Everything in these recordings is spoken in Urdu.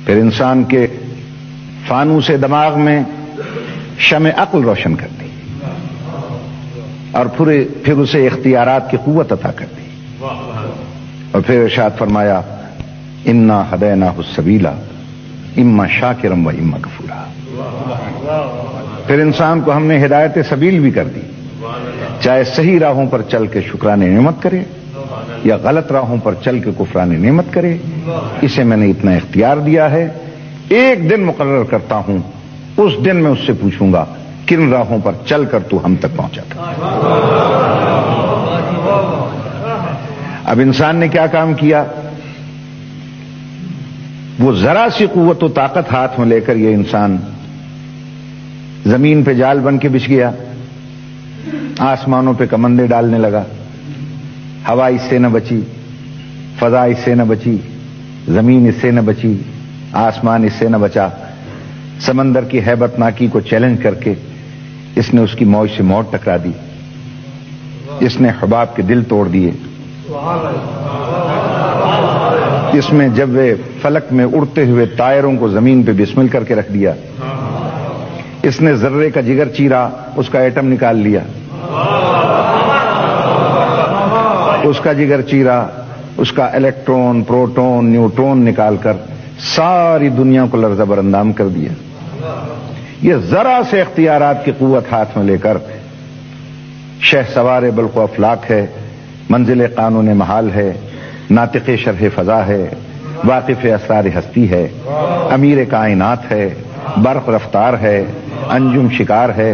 پھر انسان کے فانوس دماغ میں شمع عقل روشن کر دی اور پھر اسے اختیارات کی قوت عطا کر دی، اور پھر ارشاد فرمایا انا ہدیناہ السبیل اما شاکرا و اما کفورا۔ پھر انسان کو ہم نے ہدایت سبیل بھی کر دی، چاہے صحیح راہوں پر چل کے شکران نعمت کرے یا غلط راہوں پر چل کے کفران نعمت کرے، اسے میں نے اتنا اختیار دیا ہے۔ ایک دن مقرر کرتا ہوں، اس دن میں اس سے پوچھوں گا کن راہوں پر چل کر تو ہم تک پہنچا تھا۔ اب انسان نے کیا کام کیا؟ وہ ذرا سی قوت و طاقت ہاتھ میں لے کر یہ انسان زمین پہ جال بن کے بچھ گیا، آسمانوں پہ کمندے ڈالنے لگا، ہوا اس سے نہ بچی، فضا اس سے نہ بچی، زمین اس سے نہ بچی، آسمان اس سے نہ بچا۔ سمندر کی ہیبت ناکی کو چیلنج کر کے اس نے اس کی موج سے موت ٹکرا دی، اس نے حباب کے دل توڑ دیے، اس میں جب فلک میں اڑتے ہوئے طائروں کو زمین پہ بسمل کر کے رکھ دیا، اس نے ذرے کا جگر چیرا، اس کا ایٹم نکال لیا، اس کا جگر چیرا، اس کا الیکٹرون، پروٹون، نیوٹرون نکال کر ساری دنیا کو لرزہ برندام کر دیا۔ یہ ذرا سے اختیارات کی قوت ہاتھ میں لے کر شہ سوار بلق و افلاک ہے، منزل قانون محال ہے، ناطق شرح فضا ہے، واقف اسرار ہستی ہے، امیر کائنات ہے، برق رفتار ہے، انجم شکار ہے،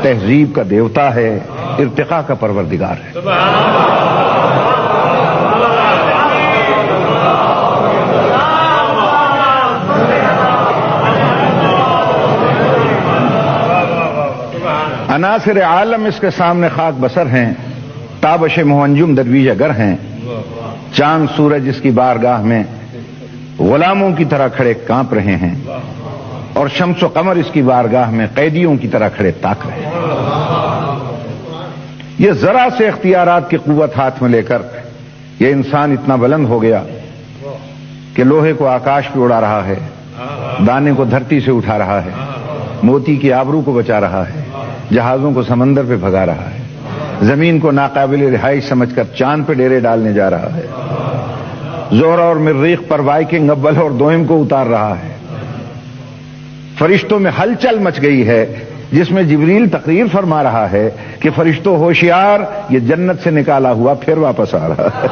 تہذیب کا دیوتا ہے، ارتقاء کا پروردگار ہے۔ عناصر عالم اس کے سامنے خاک بسر ہیں، تابش منجم درویش گر ہیں، چاند سورج اس کی بارگاہ میں غلاموں کی طرح کھڑے کانپ رہے ہیں، اور شمس و قمر اس کی بارگاہ میں قیدیوں کی طرح کھڑے تاک رہے ہیں۔ یہ ذرا سے اختیارات کی قوت ہاتھ میں لے کر یہ انسان اتنا بلند ہو گیا کہ لوہے کو آکاش پہ اڑا رہا ہے، دانے کو دھرتی سے اٹھا رہا ہے، موتی کی آبرو کو بچا رہا ہے، جہازوں کو سمندر پہ بھگا رہا ہے، زمین کو ناقابل رہائش سمجھ کر چاند پہ ڈیرے ڈالنے جا رہا ہے، زہرہ اور مریخ پر وائکنگ اول اور دوئم کو اتار رہا ہے۔ فرشتوں میں ہلچل مچ گئی ہے، جس میں جبریل تقریر فرما رہا ہے کہ فرشتوں ہوشیار، یہ جنت سے نکالا ہوا پھر واپس آ رہا ہے۔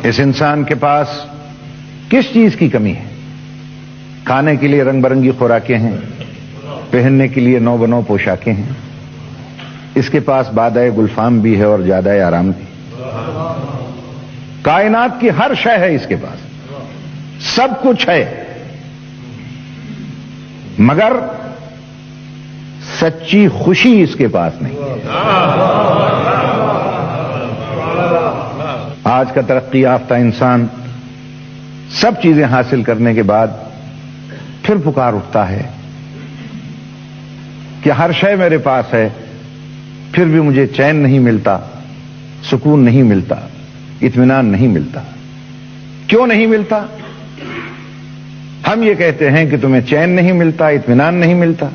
اس انسان کے پاس کس چیز کی کمی ہے؟ کھانے کے لیے رنگ برنگی خوراکیں ہیں، پہننے کے لیے نو بنو پوشاکیں ہیں، اس کے پاس بادۂ گلفام بھی ہے اور جادۂ آرام بھی۔ کائنات کی ہر شے ہے اس کے پاس، سب کچھ ہے، مگر سچی خوشی اس کے پاس نہیں۔ آج کا ترقی یافتہ انسان سب چیزیں حاصل کرنے کے بعد پھر پکار اٹھتا ہے کہ ہر شے میرے پاس ہے، پھر بھی مجھے چین نہیں ملتا، سکون نہیں ملتا، اطمینان نہیں ملتا۔ کیوں نہیں ملتا؟ ہم یہ کہتے ہیں کہ تمہیں چین نہیں ملتا، اطمینان نہیں ملتا،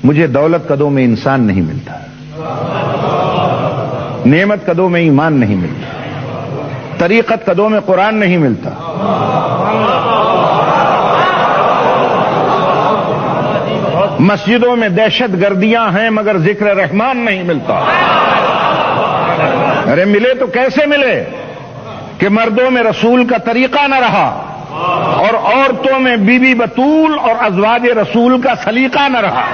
مجھے دولت قدوں میں انسان نہیں ملتا، نعمت قدوں میں ایمان نہیں ملتا، طریقت قدوں میں قرآن نہیں ملتا۔ مسجدوں میں دہشت گردیاں ہیں مگر ذکر رحمان نہیں ملتا۔ ارے ملے تو کیسے ملے کہ مردوں میں رسول کا طریقہ نہ رہا اور عورتوں میں بی بی بطول اور ازواج رسول کا سلیقہ نہ رہا۔